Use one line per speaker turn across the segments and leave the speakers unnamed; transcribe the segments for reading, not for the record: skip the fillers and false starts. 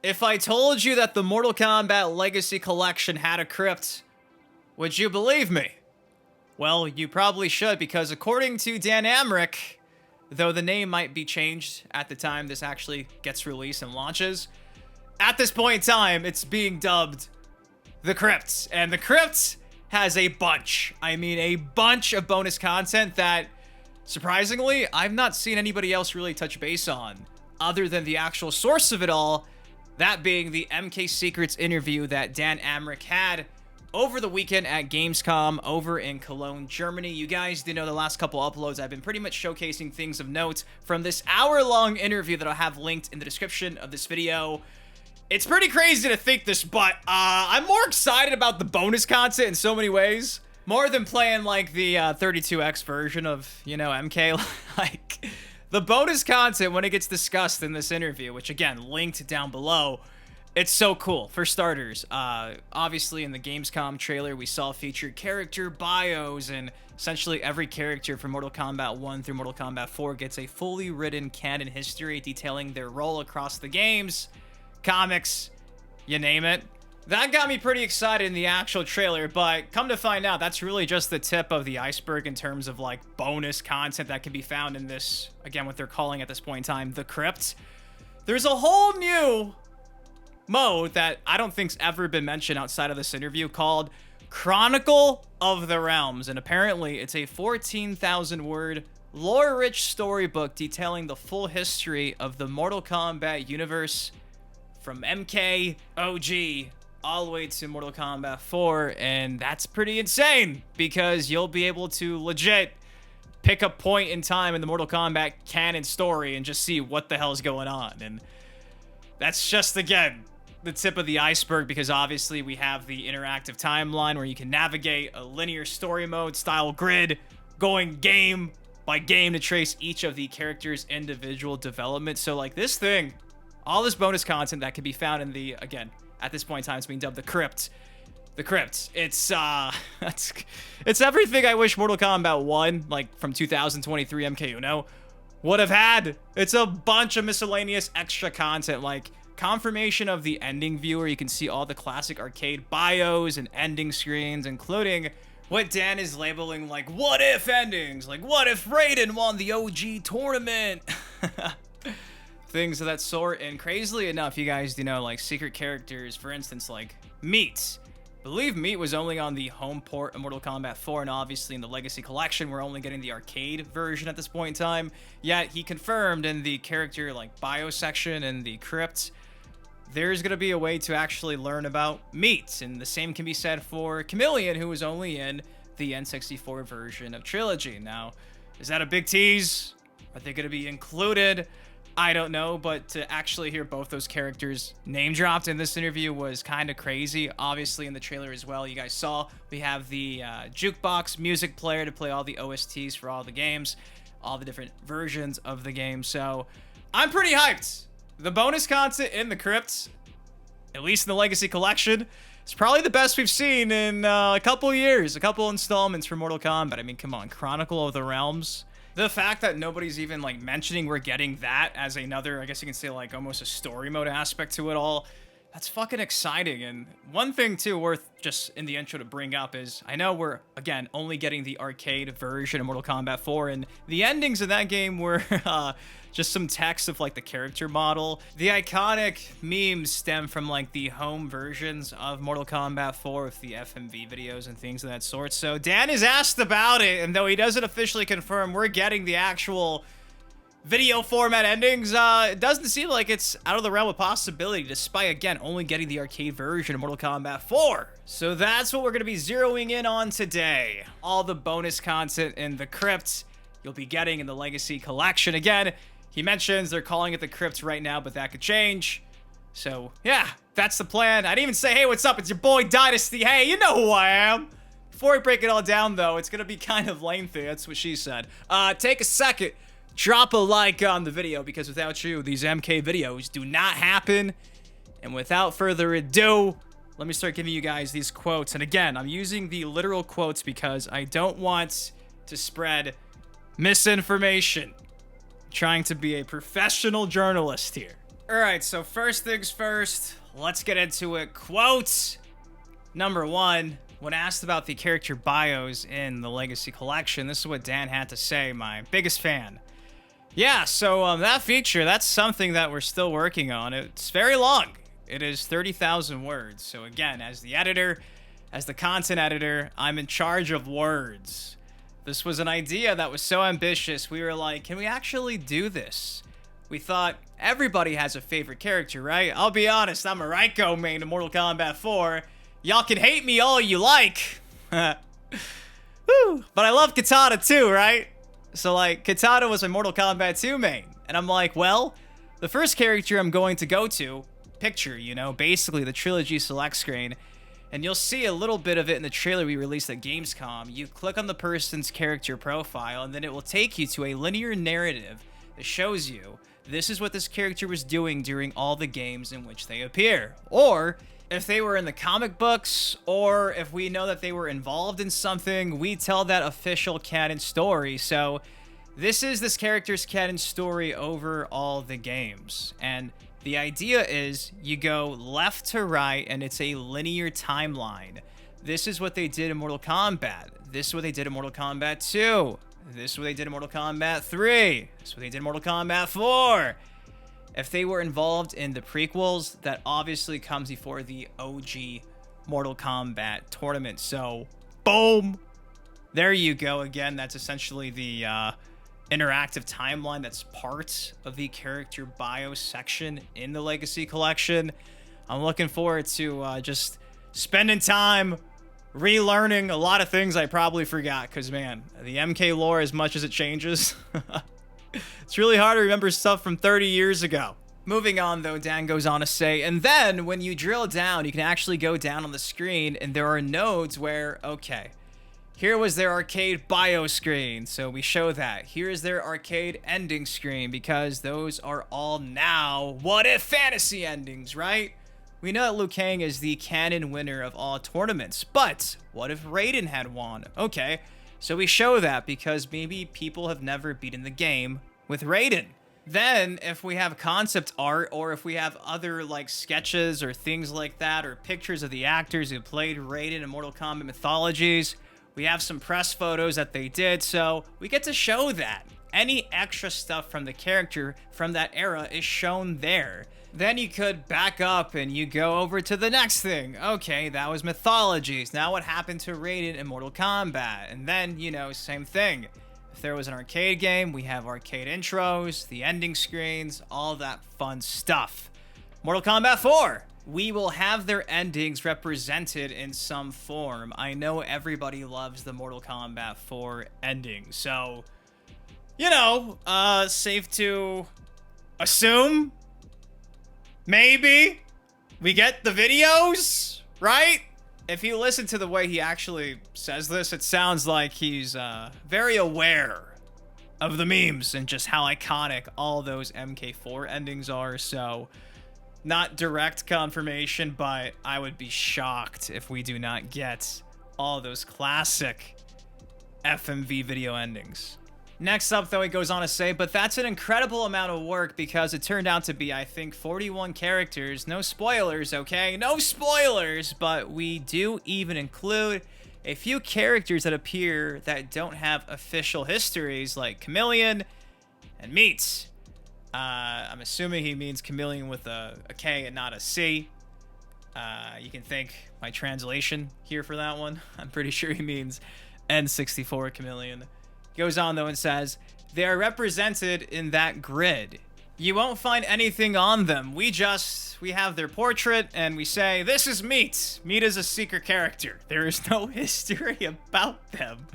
If I told you that the Mortal Kombat Legacy Collection had a Krypt, would you believe me? Well, you probably should, because according to Dan Amrich, though the name might be changed at the time this actually gets released and launches, at this point in time, it's being dubbed the Krypt. And the Krypt has a bunch. I mean, a bunch of bonus content that, surprisingly, I've not seen anybody else really touch base on, other than the actual source of it all, that being the MK Secrets interview that Dan Amrich had over the weekend at Gamescom over in Cologne, Germany. You guys do know the last couple uploads, I've been pretty much showcasing things of note from this hour-long interview that I'll have linked in the description of this video. It's pretty crazy to think this, but I'm more excited about the bonus content in so many ways. More than playing, like, the 32X version of, you know, MK. Like, the bonus content, when it gets discussed in this interview, which, again, linked down below, it's so cool. For starters, obviously in the Gamescom trailer, we saw featured character bios, and essentially every character from Mortal Kombat 1 through Mortal Kombat 4 gets a fully written canon history detailing their role across the games, comics, you name it. That got me pretty excited in the actual trailer, but come to find out, that's really just the tip of the iceberg in terms of, like, bonus content that can be found in this, again, what they're calling at this point in time, the Krypt. There's a whole new mode that I don't think's ever been mentioned outside of this interview called Chronicle of the Realms, and apparently it's a 14,000-word, lore-rich storybook detailing the full history of the Mortal Kombat universe from MK, OG, all the way to Mortal Kombat 4, and that's pretty insane, because you'll be able to legit pick a point in time in the Mortal Kombat canon story and just see what the hell's going on, and that's just, again, the tip of the iceberg, because obviously we have the interactive timeline where you can navigate a linear story mode style grid, going game by game to trace each of the characters' individual development. So, like, this thing, all this bonus content that can be found in the, again, at this point in time, it's being dubbed the Krypt. The Krypt. It's, it's everything I wish Mortal Kombat 1, like, from 2023 MK Uno, would have had. It's a bunch of miscellaneous extra content, like confirmation of the ending view where you can see all the classic arcade bios and ending screens, including what Dan is labeling, like, what if endings? Like, what if Raiden won the OG tournament? Things of that sort. And crazily enough, you guys do know, like, secret characters, for instance, like Meat. I believe Meat was only on the home port of Mortal Kombat 4, and obviously in the Legacy Collection, we're only getting the arcade version at this point in time. Yet, he confirmed in the character, like, bio section in the Krypt, there's going to be a way to actually learn about Meat. And the same can be said for Chameleon, who was only in the N64 version of Trilogy. Now, is that a big tease? Are they going to be included? I don't know, but to actually hear both those characters name dropped in this interview was kind of crazy. Obviously, in the trailer as well, you guys saw we have the jukebox music player to play all the OSTs for all the games, all the different versions of the game. So I'm pretty hyped. The bonus content in the Krypt, at least in the Legacy Collection, is probably the best we've seen in a couple years, a couple installments for Mortal Kombat. I mean, come on, Chronicle of the Realms. The fact that nobody's even, like, mentioning we're getting that as another, I guess you can say, like, almost a story mode aspect to it all, that's fucking exciting. And one thing, too, worth just in the intro to bring up is, I know we're, again, only getting the arcade version of Mortal Kombat 4, and the endings of that game were just some text of, like, the character model. The iconic memes stem from, like, the home versions of Mortal Kombat 4 with the FMV videos and things of that sort. So Dan is asked about it, and though he doesn't officially confirm we're getting the actual video format endings, it doesn't seem like it's out of the realm of possibility, despite, again, only getting the arcade version of Mortal Kombat 4. So that's what we're going to be zeroing in on today. All the bonus content in the Krypt you'll be getting in the Legacy Collection. Again, he mentions they're calling it the Krypt right now, but that could change. So, yeah, that's the plan. I didn't even say, hey, what's up? It's your boy Dynasty. Hey, you know who I am. Before we break it all down, though, it's going to be kind of lengthy. That's what she said. Take a second. Drop a like on the video, because without you, these MK videos do not happen. And without further ado, let me start giving you guys these quotes. And again, I'm using the literal quotes because I don't want to spread misinformation. I'm trying to be a professional journalist here. Alright, so first things first, let's get into it. Quote number 1. When asked about the character bios in the Legacy Collection, this is what Dan had to say, my biggest fan. Yeah, so that feature, that's something that we're still working on. It's very long. It is 30,000 words. So again, as the editor, as the content editor, I'm in charge of words. This was an idea that was so ambitious. We were like, can we actually do this? We thought, everybody has a favorite character, right? I'll be honest, I'm a Raiko main in Mortal Kombat 4. Y'all can hate me all you like. Woo. But I love Katana too, right? So like, Katana was my Mortal Kombat 2 main. And I'm like, well, the first character I'm going to go to, picture, you know, basically the trilogy select screen. And you'll see a little bit of it in the trailer we released at Gamescom. You click on the person's character profile, and then it will take you to a linear narrative that shows you this is what this character was doing during all the games in which they appear. Or if they were in the comic books, or if we know that they were involved in something, we tell that official canon story. So this is this character's canon story over all the games. And the idea is you go left to right and it's a linear timeline. This is what they did in Mortal Kombat. This is what they did in Mortal Kombat 2. This is what they did in Mortal Kombat 3. This is what they did in Mortal Kombat 4. If they were involved in the prequels, that obviously comes before the OG Mortal Kombat tournament. So, boom! There you go. Again, that's essentially the interactive timeline that's part of the character bio section in the Legacy Collection. I'm looking forward to just spending time relearning a lot of things I probably forgot, because, man, the MK lore, as much as it changes, it's really hard to remember stuff from 30 years ago. Moving on, though, Dan goes on to say, and then when you drill down, you can actually go down on the screen, and there are nodes where, okay, here was their arcade bio screen, so we show that. Here is their arcade ending screen, because those are all now what-if fantasy endings, right? We know that Liu Kang is the canon winner of all tournaments, but what if Raiden had won? Okay, so we show that because maybe people have never beaten the game with Raiden. Then, if we have concept art, or if we have other, like, sketches or things like that, or pictures of the actors who played Raiden in Mortal Kombat Mythologies, we have some press photos that they did, so we get to show that. Any extra stuff from the character from that era is shown there. Then you could back up and you go over to the next thing. Okay, that was Mythologies. Now what happened to Raiden in Mortal Kombat? And then, you know, same thing. If there was an arcade game, we have arcade intros, the ending screens, all that fun stuff. Mortal Kombat 4. We will have their endings represented in some form. I know everybody loves the Mortal Kombat 4 ending, so, you know, safe to assume, maybe, we get the videos, right? If you listen to the way he actually says this, it sounds like he's very aware of the memes and just how iconic all those MK4 endings are, so not direct confirmation, but I would be shocked if we do not get all those classic FMV video endings. Next up, though, he goes on to say, but that's an incredible amount of work because it turned out to be, I think, 41 characters. No spoilers, okay? No spoilers, but we do even include a few characters that appear that don't have official histories, like Chameleon and Meat. I'm assuming he means Chameleon with a K and not a C. You can thank my translation here for that one. I'm pretty sure he means N64 Chameleon. Goes on, though, and says, they are represented in that grid. You won't find anything on them. We have their portrait, and we say, this is Meat. Meat is a secret character. There is no history about them.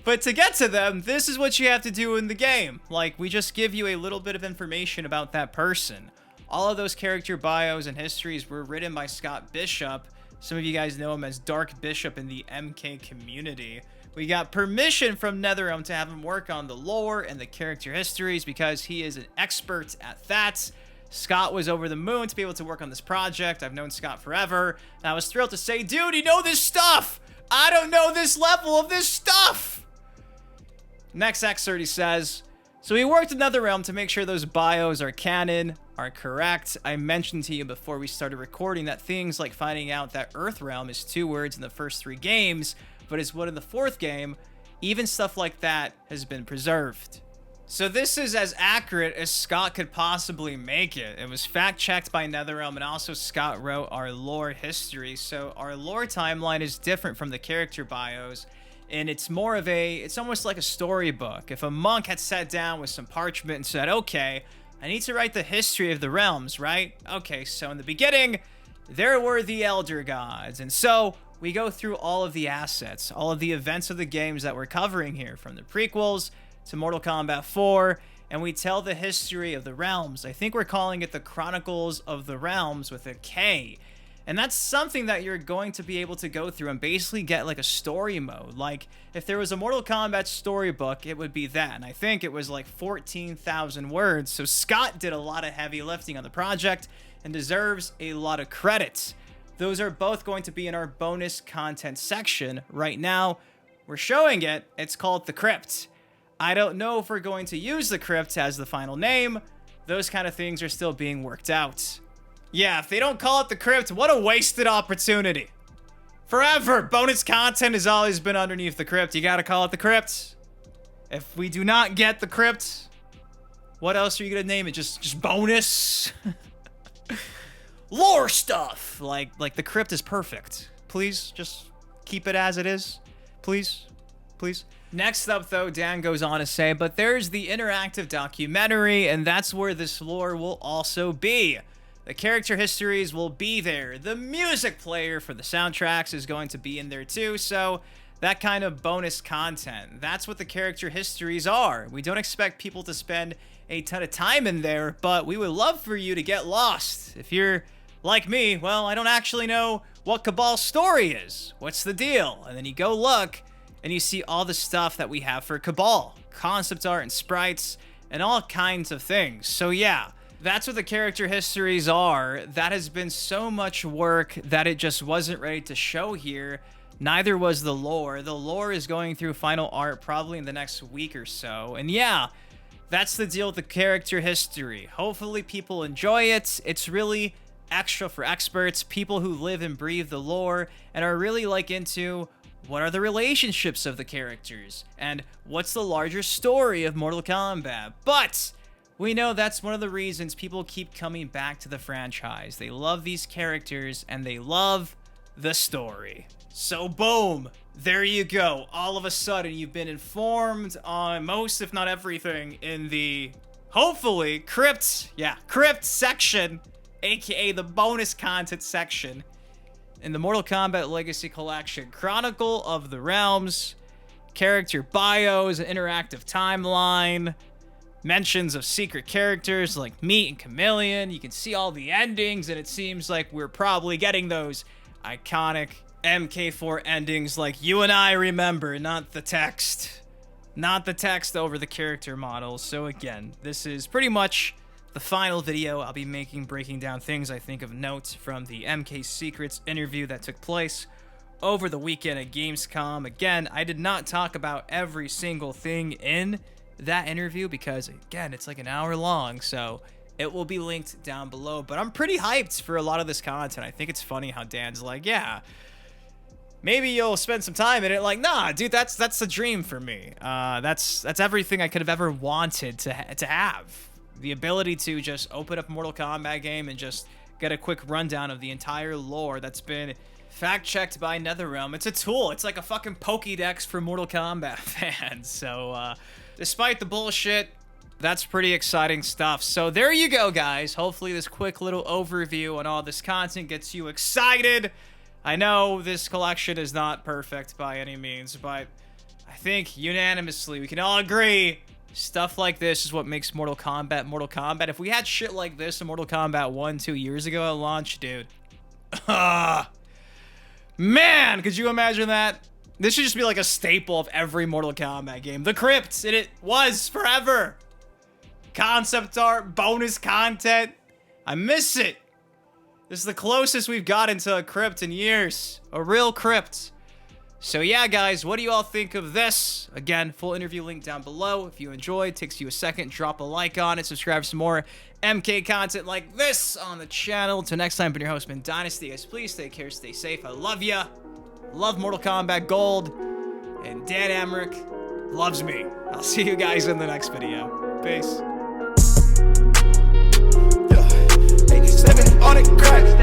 But to get to them, this is what you have to do in the game. Like, we just give you a little bit of information about that person. All of those character bios and histories were written by Scott Bishop. Some of you guys know him as Dark Bishop in the MK community. We got permission from NetherRealm to have him work on the lore and the character histories because he is an expert at that. Scott was over the moon to be able to work on this project. I've known Scott forever, and I was thrilled to say, dude, you know this stuff! I don't know this level of this stuff! Next excerpt, he says, so we worked with NetherRealm to make sure those bios are canon. are correct. I mentioned to you before we started recording that things like finding out that Earthrealm is 2 words in the first 3 games, but is 1 in the 4th game, even stuff like that has been preserved. So this is as accurate as Scott could possibly make it. It was fact-checked by NetherRealm, and also Scott wrote our lore history, so our lore timeline is different from the character bios, and it's more of it's almost like a storybook. If a monk had sat down with some parchment and said, okay, I need to write the history of the realms, right? Okay, so in the beginning, there were the Elder Gods, and so we go through all of the assets, all of the events of the games that we're covering here, from the prequels to Mortal Kombat 4, and we tell the history of the realms. I think we're calling it the Chronicles of the Realms with a K. And that's something that you're going to be able to go through and basically get like a story mode. Like, if there was a Mortal Kombat storybook, it would be that. And I think it was like 14,000 words. So Scott did a lot of heavy lifting on the project and deserves a lot of credit. Those are both going to be in our bonus content section. Right now, we're showing it. It's called the Krypt. I don't know if we're going to use the Krypt as the final name. Those kind of things are still being worked out. Yeah, if they don't call it the Krypt, what a wasted opportunity. Forever, bonus content has always been underneath the Krypt. You gotta call it the Krypt. If we do not get the Krypt, what else are you gonna name it? Just bonus? Lore stuff! Like the Krypt is perfect. Please, just keep it as it is. Please. Please. Next up, though, Dan goes on to say, but there's the interactive documentary, and that's where this lore will also be. The character histories will be there. The music player for the soundtracks is going to be in there too, so that kind of bonus content. That's what the character histories are. We don't expect people to spend a ton of time in there, but we would love for you to get lost. If you're like me, well, I don't actually know what Cabal's story is. What's the deal? And then you go look, and you see all the stuff that we have for Cabal. Concept art and sprites, and all kinds of things. So yeah, that's what the character histories are. That has been so much work that it just wasn't ready to show here. Neither was the lore. The lore is going through final art probably in the next week or so. And yeah, that's the deal with the character history. Hopefully people enjoy it. It's really extra for experts, people who live and breathe the lore and are really like into what are the relationships of the characters and what's the larger story of Mortal Kombat. But we know that's one of the reasons people keep coming back to the franchise. They love these characters and they love the story. So boom, there you go. All of a sudden you've been informed on most, if not everything, in the, hopefully, Krypt section, aka the bonus content section in the Mortal Kombat Legacy Collection. Chronicle of the Realms, character bios, an interactive timeline, mentions of secret characters like Meat and Chameleon. You can see all the endings, and it seems like we're probably getting those iconic MK4 endings like you and I remember, not the text. Not the text over the character models. So again, this is pretty much the final video I'll be making, breaking down things I think of note from the MK Secrets interview that took place over the weekend at Gamescom. Again, I did not talk about every single thing in that interview because, again, it's like an hour long, so it will be linked down below. But I'm pretty hyped for a lot of this content. I think it's funny how Dan's like, yeah, maybe you'll spend some time in it. Like, nah, dude, that's the dream for me. That's everything I could have ever wanted to have. The ability to just open up a Mortal Kombat game and just get a quick rundown of the entire lore that's been fact-checked by NetherRealm. It's a tool. It's like a fucking Pokédex for Mortal Kombat fans. So, despite the bullshit, that's pretty exciting stuff. So there you go, guys. Hopefully this quick little overview on all this content gets you excited. I know this collection is not perfect by any means, but I think unanimously we can all agree stuff like this is what makes Mortal Kombat Mortal Kombat. If we had shit like this in Mortal Kombat 1, 2 years ago at launch, dude. Man, could you imagine that? This should just be like a staple of every Mortal Kombat game. The Krypt, it was forever. Concept art, bonus content. I miss it. This is the closest we've gotten to a Krypt in years. A real Krypt. So yeah, guys, what do you all think of this? Again, full interview link down below. If you enjoyed, takes you a second, drop a like on it, subscribe for some more MK content like this on the channel. Until next time, been your host, Dynasty. Guys, please take care, stay safe. I love ya. Love Mortal Kombat Gold. And Dan Emmerich loves me. I'll see you guys in the next video. Peace.
Yeah. 87 on it, crack.